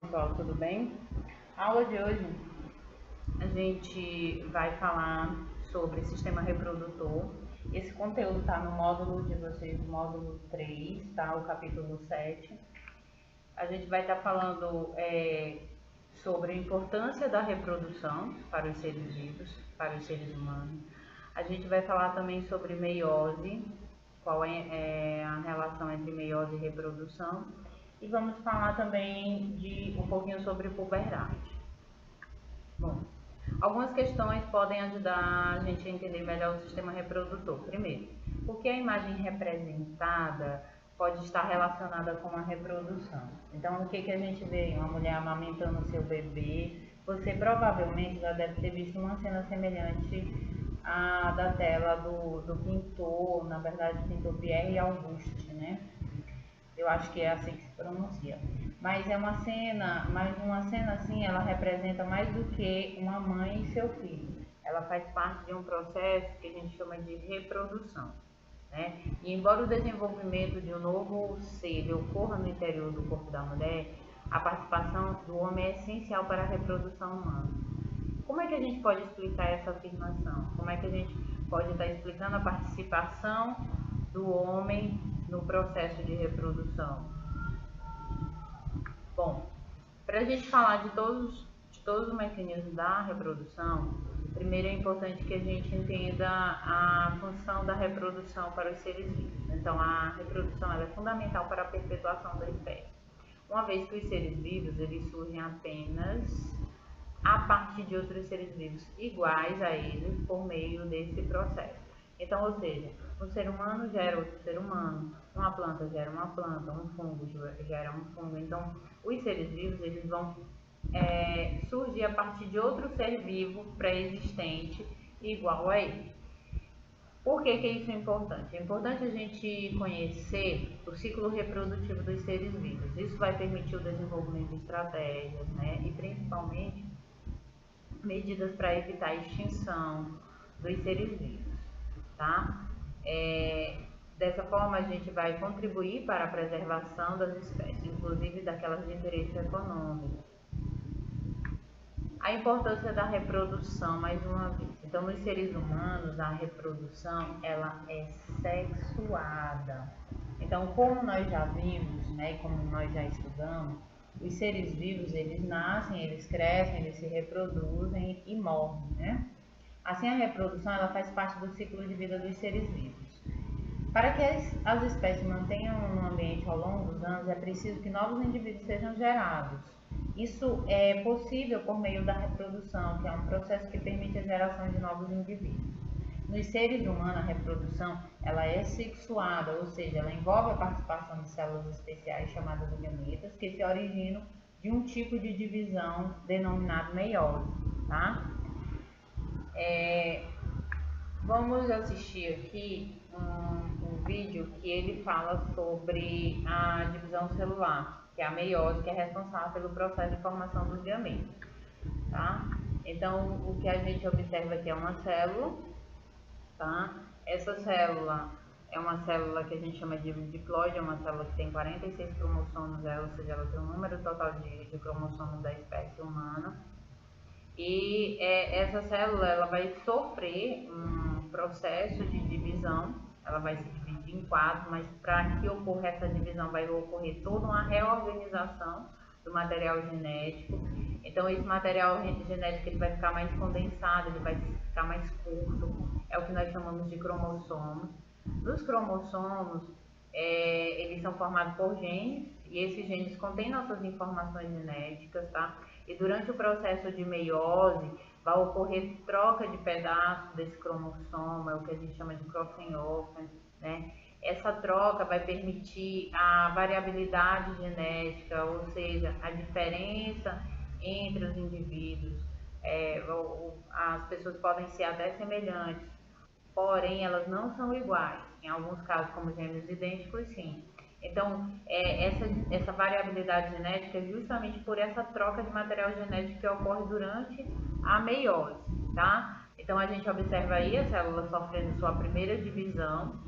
Pessoal, tudo bem? A aula de hoje a gente vai falar sobre sistema reprodutor. Esse conteúdo está no módulo de vocês, no módulo 3, tá? O capítulo 7. A gente vai estar falando sobre a importância da reprodução para os seres vivos, para os seres humanos. A gente vai falar também sobre meiose, qual é a relação entre meiose e reprodução. E vamos falar também de um pouquinho sobre puberdade. Bom, algumas questões podem ajudar a gente a entender melhor o sistema reprodutor. Primeiro, por que a imagem representada pode estar relacionada com a reprodução? Então, o que a gente vê? Uma mulher amamentando seu bebê. Você provavelmente já deve ter visto uma cena semelhante à da tela do pintor, na verdade, do pintor Pierre Auguste, né? Eu acho que é assim que se pronuncia. Mas é uma cena, assim, ela representa mais do que uma mãe e seu filho. Ela faz parte de um processo que a gente chama de reprodução, né? E embora o desenvolvimento de um novo ser ocorra no interior do corpo da mulher, a participação do homem é essencial para a reprodução humana. Como é que a gente pode explicar essa afirmação? Como é que a gente pode estar explicando a participação do homem no processo de reprodução? Bom, para a gente falar de todos os mecanismos da reprodução, primeiro é importante que a gente entenda a função da reprodução para os seres vivos. Então, a reprodução ela é fundamental para a perpetuação da espécie, uma vez que os seres vivos eles surgem apenas a partir de outros seres vivos iguais a eles por meio desse processo. Então, ou seja, um ser humano gera outro ser humano, uma planta gera uma planta, um fungo gera um fungo. Então, os seres vivos eles vão surgir a partir de outro ser vivo pré-existente igual a ele. Por que isso é importante? É importante a gente conhecer o ciclo reprodutivo dos seres vivos. Isso vai permitir o desenvolvimento de estratégias, né? E principalmente medidas para evitar a extinção dos seres vivos, tá? Dessa forma, a gente vai contribuir para a preservação das espécies, inclusive daquelas de interesse econômico. A importância da reprodução, mais uma vez. Então, nos seres humanos, a reprodução, ela é sexuada. Então, como nós já vimos, né, como nós já estudamos, os seres vivos, eles nascem, eles crescem, eles se reproduzem e morrem, né? Assim, a reprodução, ela faz parte do ciclo de vida dos seres vivos. Para que as espécies mantenham um ambiente ao longo dos anos, é preciso que novos indivíduos sejam gerados. Isso é possível por meio da reprodução, que é um processo que permite a geração de novos indivíduos. Nos seres humanos, a reprodução ela é sexuada, ou seja, ela envolve a participação de células especiais chamadas gametas, que se originam de um tipo de divisão denominado meiose, tá? Vamos assistir aqui um vídeo que ele fala sobre a divisão celular, que é a meiose, que é responsável pelo processo de formação dos gametas, tá? Então, o que a gente observa aqui é uma célula, tá? Essa célula é uma célula que a gente chama de diploide, é uma célula que tem 46 cromossomos, ou seja, ela tem um número total de cromossomos da espécie humana. E essa célula ela vai sofrer um processo de divisão, ela vai se dividir em quatro, mas para que ocorra essa divisão vai ocorrer toda uma reorganização do material genético. Então esse material genético ele vai ficar mais condensado, ele vai ficar mais curto, é o que nós chamamos de cromossomos. Nos cromossomos, eles são formados por genes, e esses genes contêm nossas informações genéticas, tá? E durante o processo de meiose, vai ocorrer troca de pedaços desse cromossomo, é o que a gente chama de crossing over, né? Essa troca vai permitir a variabilidade genética, ou seja, a diferença entre os indivíduos. As pessoas podem ser até semelhantes, porém elas não são iguais. Em alguns casos, como gêmeos idênticos, sim. Então, essa variabilidade genética é justamente por essa troca de material genético que ocorre durante a meiose, tá? Então, a gente observa aí a célula sofrendo sua primeira divisão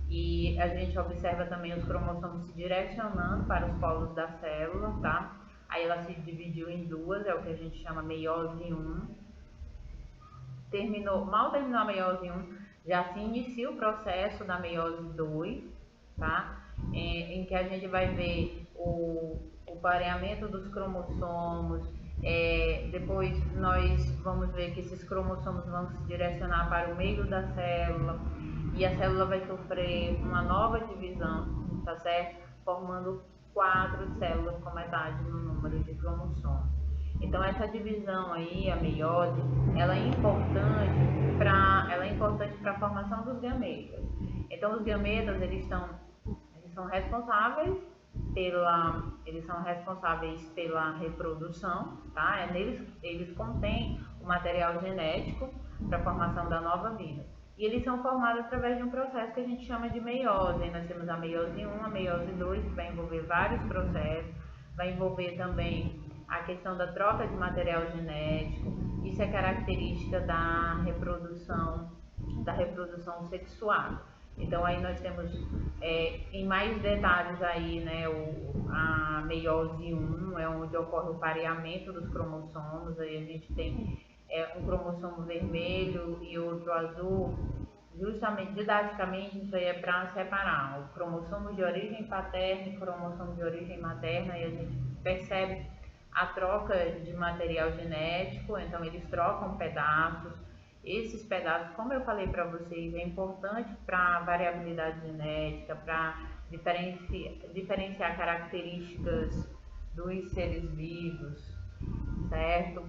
e a gente observa também os cromossomos se direcionando para os polos da célula, tá? aí ela se dividiu em duas, é o que a gente chama meiose 1. Mal terminou a meiose 1, já se inicia o processo da meiose 2, tá? Em que a gente vai ver o pareamento dos cromossomos. Depois nós vamos ver que esses cromossomos vão se direcionar para o meio da célula e a célula vai sofrer uma nova divisão, tá certo? Formando 4 células com metade no número de cromossomos. Então essa divisão aí, a meiose, ela é importante para a formação dos gametas. Então os gametas eles são responsáveis pela reprodução, tá? Eles contêm o material genético para a formação da nova vida. E eles são formados através de um processo que a gente chama de meiose. Nós temos a meiose 1, a meiose 2, que vai envolver vários processos, vai envolver também a questão da troca de material genético. Isso é característica da reprodução sexual. Então aí nós temos em mais detalhes aí, né, a meiose 1 é onde ocorre o pareamento dos cromossomos. Aí a gente tem um cromossomo vermelho e outro azul. Justamente, didaticamente, isso aí é para separar o cromossomo de origem paterna e o cromossomo de origem materna, e a gente percebe a troca de material genético. Então eles trocam pedaços. Esses pedaços, como eu falei para vocês, é importante para a variabilidade genética, para diferenciar características dos seres vivos, certo?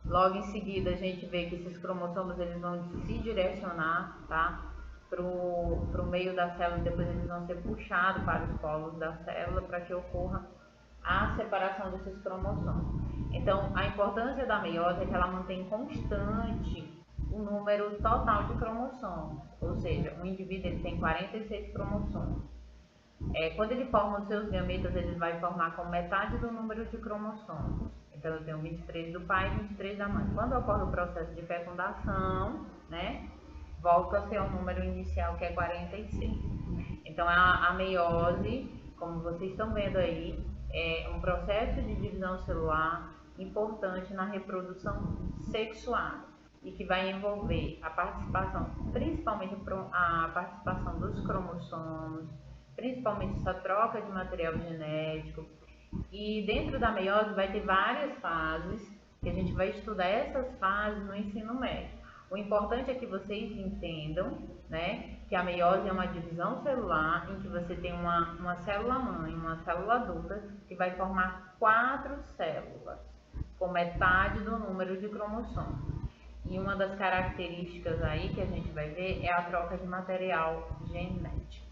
Logo em seguida a gente vê que esses cromossomos eles vão se direcionar, tá, pro meio da célula, depois eles vão ser puxados para os polos da célula para que ocorra a separação desses cromossomos. Então, a importância da meiose é que ela mantém constante o número total de cromossomos, ou seja, um indivíduo ele tem 46 cromossomos. Quando ele forma os seus gametas, ele vai formar com metade do número de cromossomos. Então, eu tenho 23 do pai e 23 da mãe. Quando ocorre o processo de fecundação, né, volta a ser o número inicial, que é 46. Então, a meiose, como vocês estão vendo aí, é um processo de divisão celular importante na reprodução sexual e que vai envolver a participação, principalmente a participação dos cromossomos, principalmente essa troca de material genético. E dentro da meiose vai ter várias fases, que a gente vai estudar essas fases no ensino médio. O importante é que vocês entendam, né, que a meiose é uma divisão celular em que você tem uma célula mãe, uma célula adulta, que vai formar 4 células, com metade do número de cromossomos. E uma das características aí que a gente vai ver é a troca de material genético,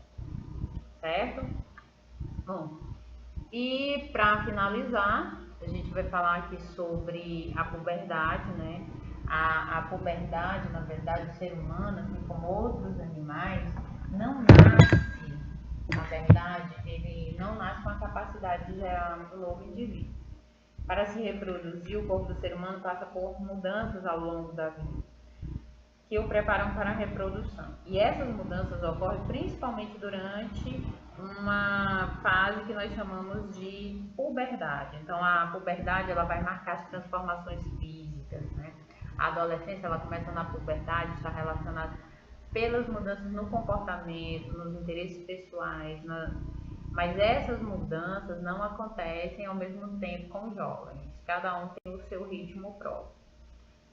certo? Bom, e para finalizar, a gente vai falar aqui sobre a puberdade, né? A puberdade, na verdade, o ser humano, assim como outros animais, não nasce, na verdade, ele não nasce com a capacidade de gerar um novo indivíduo. Para se reproduzir, o corpo do ser humano passa por mudanças ao longo da vida, que o preparam para a reprodução. E essas mudanças ocorrem principalmente durante uma fase que nós chamamos de puberdade. Então, a puberdade ela vai marcar as transformações físicas, né? A adolescência ela começa na puberdade, está relacionada pelas mudanças no comportamento, nos interesses pessoais, mas essas mudanças não acontecem ao mesmo tempo com os jovens. Cada um tem o seu ritmo próprio.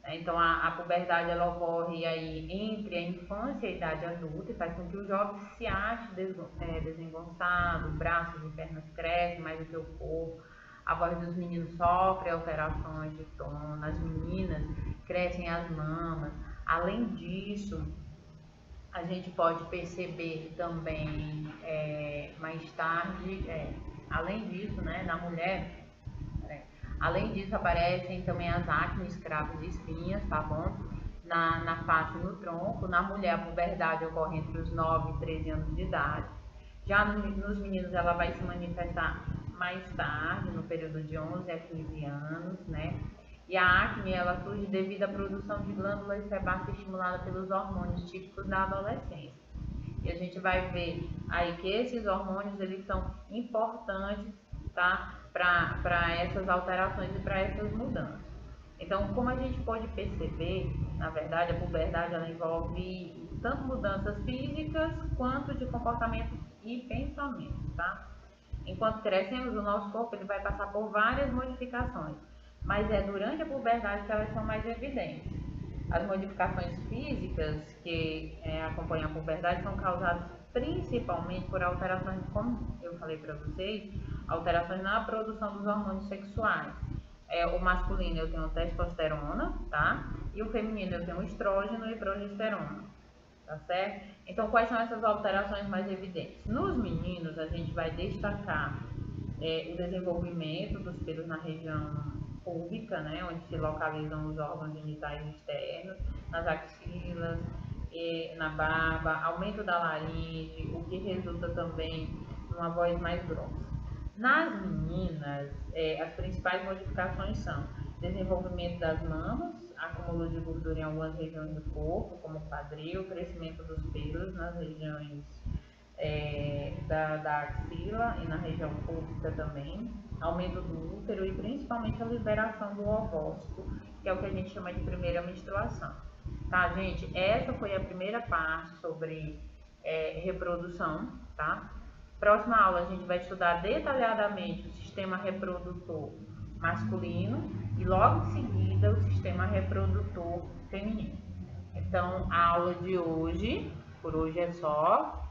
Então, a puberdade ela ocorre aí entre a infância e a idade adulta e faz com que o jovem se ache desengonçado, braços e pernas crescem mais do que o corpo, a voz dos meninos sofre alterações de tom, nas meninas crescem as mamas. Além disso, a gente pode perceber também mais tarde, além disso, né, na mulher, além disso aparecem também as acnes, cravos e espinhas, tá bom? Na face e no tronco. Na mulher a puberdade ocorre entre os 9 e 13 anos de idade. Já nos meninos ela vai se manifestar mais tarde, no período de 11 a 15 anos, né? E a acne, ela surge devido à produção de glândulas sebáceas estimulada pelos hormônios típicos da adolescência. E a gente vai ver aí que esses hormônios, eles são importantes, tá? para essas alterações e para essas mudanças. Então, como a gente pode perceber, na verdade, a puberdade ela envolve tanto mudanças físicas quanto de comportamento e pensamento, tá? Enquanto crescemos, o nosso corpo ele vai passar por várias modificações, mas é durante a puberdade que elas são mais evidentes. As modificações físicas que acompanham a puberdade são causadas principalmente por alterações, como eu falei para vocês, alterações na produção dos hormônios sexuais. O masculino eu tenho testosterona, tá? E o feminino eu tenho estrógeno e progesterona, tá certo? Então, quais são essas alterações mais evidentes? Nos meninos, a gente vai destacar o desenvolvimento dos pelos na região púbica, né? Onde se localizam os órgãos genitais externos, nas axilas, na barba, aumento da laringe, o que resulta também numa voz mais grossa. Nas meninas, as principais modificações são desenvolvimento das mamas, acúmulo de gordura em algumas regiões do corpo, como o quadril, crescimento dos pelos nas regiões da axila e na região pública também, aumento do útero e principalmente a liberação do ovócito, que é o que a gente chama de primeira menstruação. Tá, gente? Essa foi a primeira parte sobre reprodução, tá? Próxima aula a gente vai estudar detalhadamente o sistema reprodutor masculino e logo em seguida o sistema reprodutor feminino. Então, a aula de hoje, por hoje é só.